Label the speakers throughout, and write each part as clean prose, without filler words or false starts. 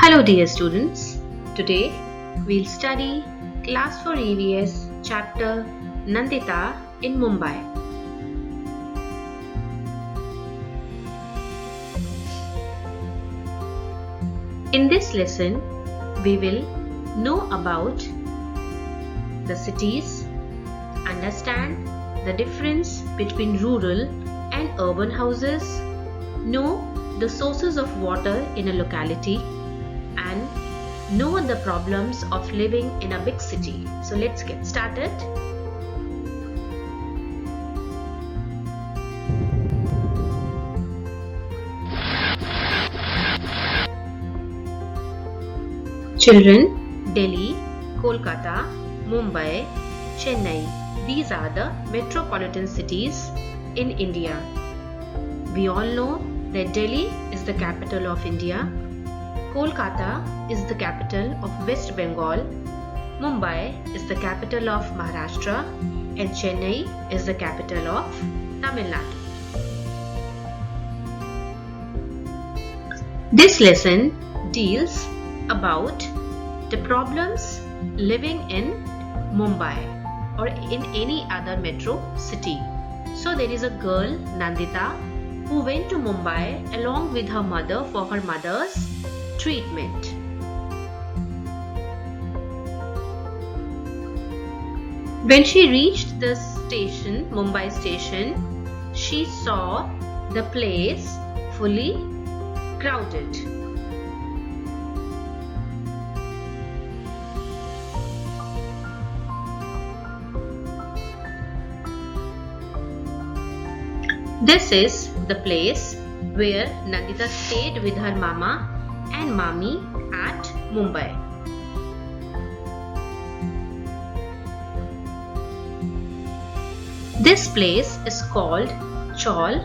Speaker 1: Hello dear students, today we'll study Class 4 EVS chapter Nandita in Mumbai. In this lesson, we will know about the cities, understand the difference between rural and urban houses, know the sources of water in a locality, and know the problems of living in a big city. So let's get started. Children, Delhi, Kolkata, Mumbai, Chennai, these are the metropolitan cities in India. We all know that Delhi is the capital of India. Kolkata is the capital of West Bengal, Mumbai is the capital of Maharashtra, and Chennai is the capital of Tamil Nadu. This lesson deals about the problems living in Mumbai or in any other metro city. So there is a girl, Nandita, who went to Mumbai along with her mother for her mother's treatment. When she reached the station, Mumbai station, she saw the place fully crowded. This is the place where Nandita stayed with her mama and mommy at Mumbai. This place is called Chaul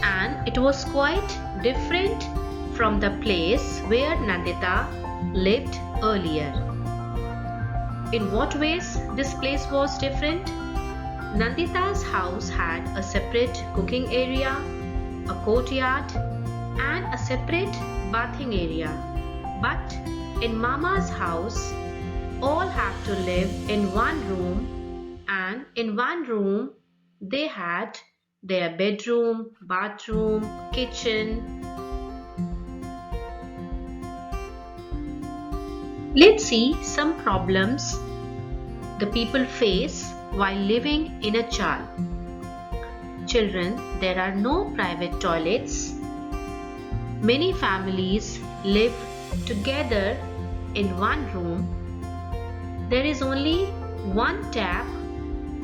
Speaker 1: and it was quite different from the place where Nandita lived earlier. In what ways this place was different? Nandita's house had a separate cooking area, a courtyard, and a separate bathing area. But in Mama's house, all have to live in one room, and in one room they had their bedroom, bathroom, kitchen. Let's see some problems the people face while living in a chawl. Children, there are no private toilets. Many families live together in one room. There is only one tap,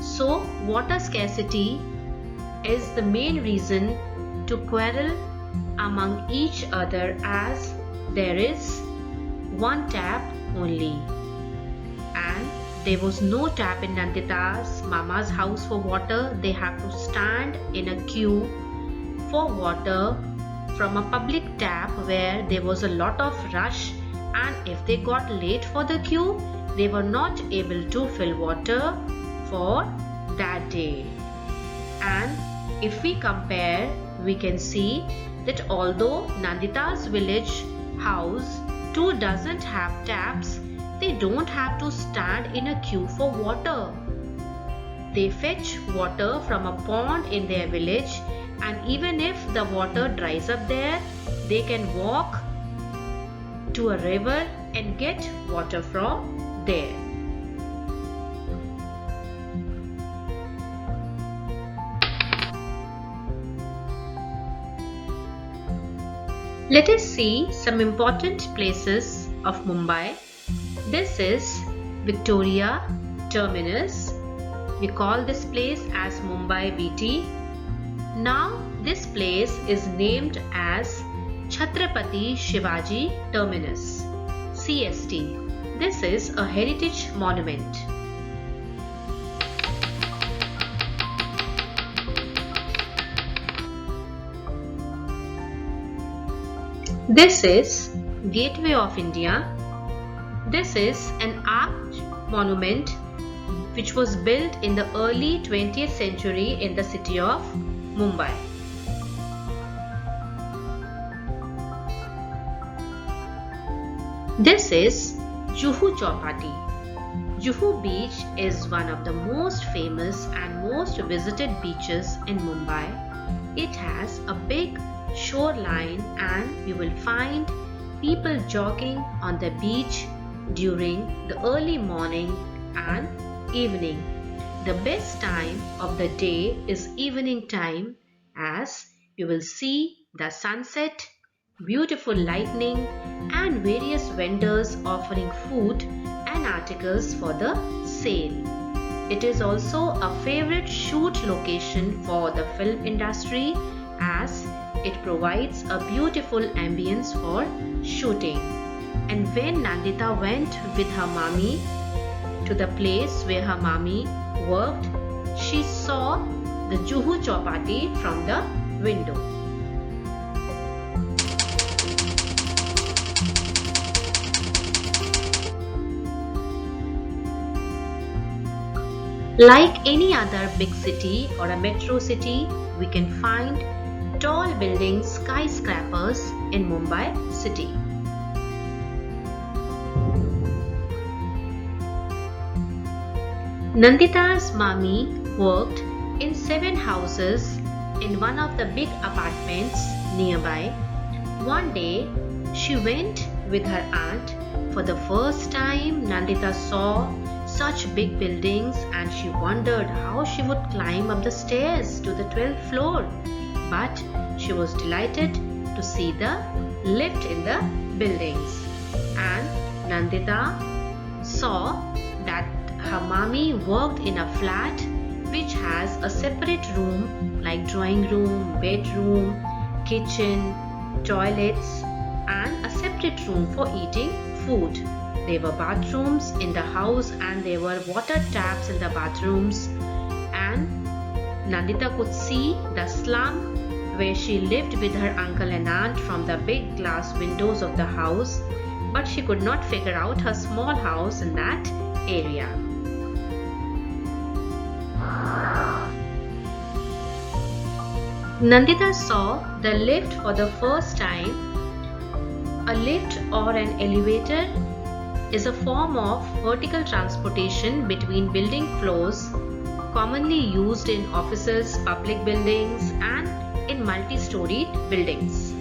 Speaker 1: so water scarcity is the main reason to quarrel among each other as there is one tap only. And there was no tap in Nandita's mama's house for water. They have to stand in a queue for water from a public tap where there was a lot of rush, and if they got late for the queue, they were not able to fill water for that day. And if we compare, we can see that although Nandita's village house too doesn't have taps, they don't have to stand in a queue for water. They fetch water from a pond in their village, and even if the water dries up there, they can walk to a river and get water from there. Let us see some important places of Mumbai. This is Victoria Terminus. We call this place as Mumbai VT. Now this place is named as Chhatrapati Shivaji Terminus, CST. This is a heritage monument. This is Gateway of India. This is an arch monument which was built in the early 20th century in the city of Mumbai. This is Juhu Chowpatty. Juhu Beach is one of the most famous and most visited beaches in Mumbai. It has a big shoreline and you will find people jogging on the beach during the early morning and evening. The best time of the day is evening time as you will see the sunset, beautiful lightning and various vendors offering food and articles for the sale. It is also a favorite shoot location for the film industry as it provides a beautiful ambience for shooting. And when Nandita went with her mommy to the place where her mommy worked, she saw the Juhu Chowpatty from the window. Like any other big city or a metro city, we can find tall buildings, skyscrapers in Mumbai city. Nandita's mommy worked in 7 houses in one of the big apartments nearby. One day, she went with her aunt. For the first time, Nandita saw such big buildings and she wondered how she would climb up the stairs to the 12th floor. But she was delighted to see the lift in the buildings. And Nandita saw that her mommy worked in a flat which has a separate room like drawing room, bedroom, kitchen, toilets and a separate room for eating food. There were bathrooms in the house and there were water taps in the bathrooms, and Nandita could see the slum where she lived with her uncle and aunt from the big glass windows of the house, but she could not figure out her small house in that area. Nandita saw the lift for the first time. A lift or an elevator is a form of vertical transportation between building floors commonly used in offices, public buildings and in multi-storied buildings.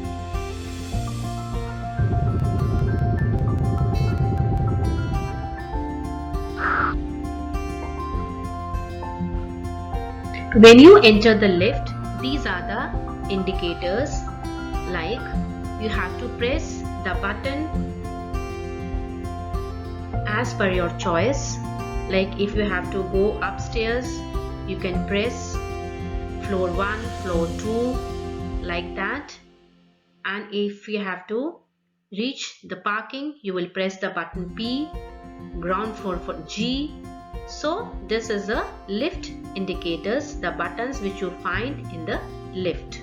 Speaker 1: When you enter the lift, these are the indicators, like you have to press the button as per your choice. Like if you have to go upstairs, you can press floor 1, floor 2 like that, and if you have to reach the parking, you will press the button P, ground floor for G. So this is the lift indicators, the buttons which you find in the lift.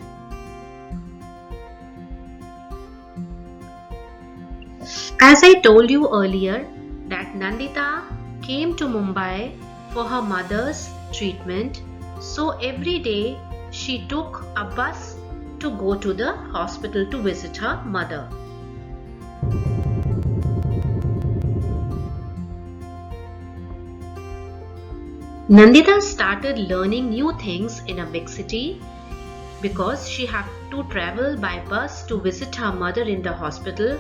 Speaker 1: As I told you earlier that Nandita came to Mumbai for her mother's treatment, so every day she took a bus to go to the hospital to visit her mother. Nandita started learning new things in a big city because she had to travel by bus to visit her mother in the hospital.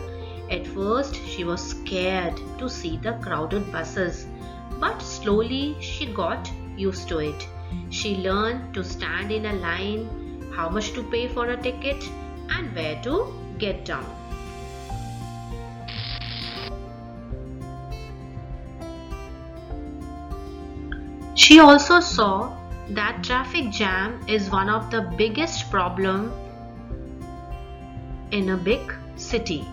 Speaker 1: At first, she was scared to see the crowded buses, but slowly she got used to it. She learned to stand in a line, how much to pay for a ticket, and where to get down. She also saw that traffic jam is one of the biggest problems in a big city.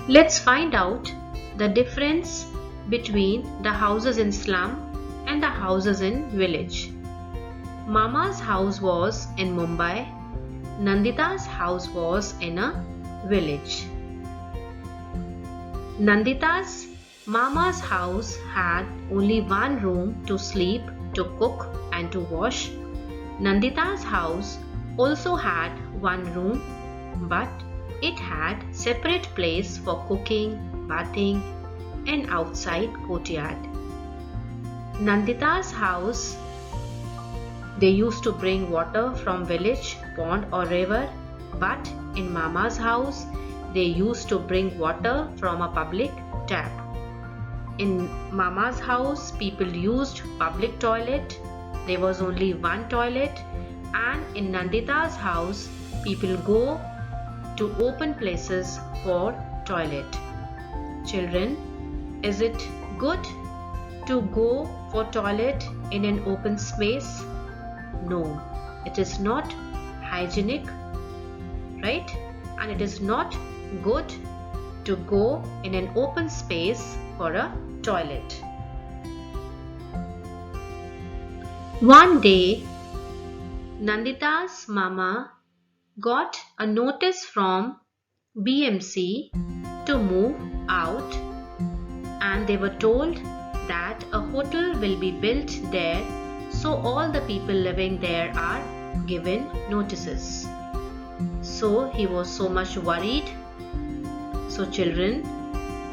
Speaker 1: Let's find out the difference between the houses in slum and the houses in village. Mama's house was in Mumbai. Nandita's house was in a village. Nandita's Mama's house had only one room to sleep, to cook and to wash. Nandita's house also had one room, but it had separate place for cooking, bathing, and outside courtyard. Nandita's house, they used to bring water from village, pond or river, but in Mama's house, they used to bring water from a public tap. In Mama's house, people used public toilet. There was only one toilet, and in Nandita's house, people go to open places for toilet. Children, is it good to go for toilet in an open space? No, it is not hygienic, right? And it is not good to go in an open space for a toilet. One day, Nandita's mama got a notice from BMC to move out, and they were told that a hotel will be built there, so all the people living there are given notices. So he was so much worried. So children,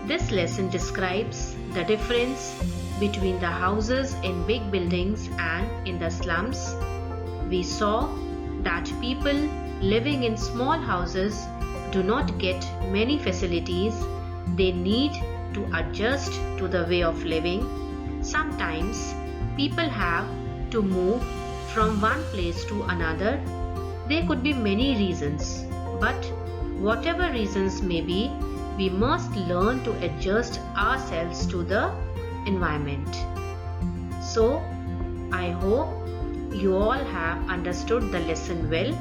Speaker 1: this lesson describes the difference between the houses in big buildings and in the slums. We saw that people living in small houses do not get many facilities. They need to adjust to the way of living. Sometimes people have to move from one place to another. There could be many reasons, but whatever reasons may be, we must learn to adjust ourselves to the environment. So, I hope you all have understood the lesson well.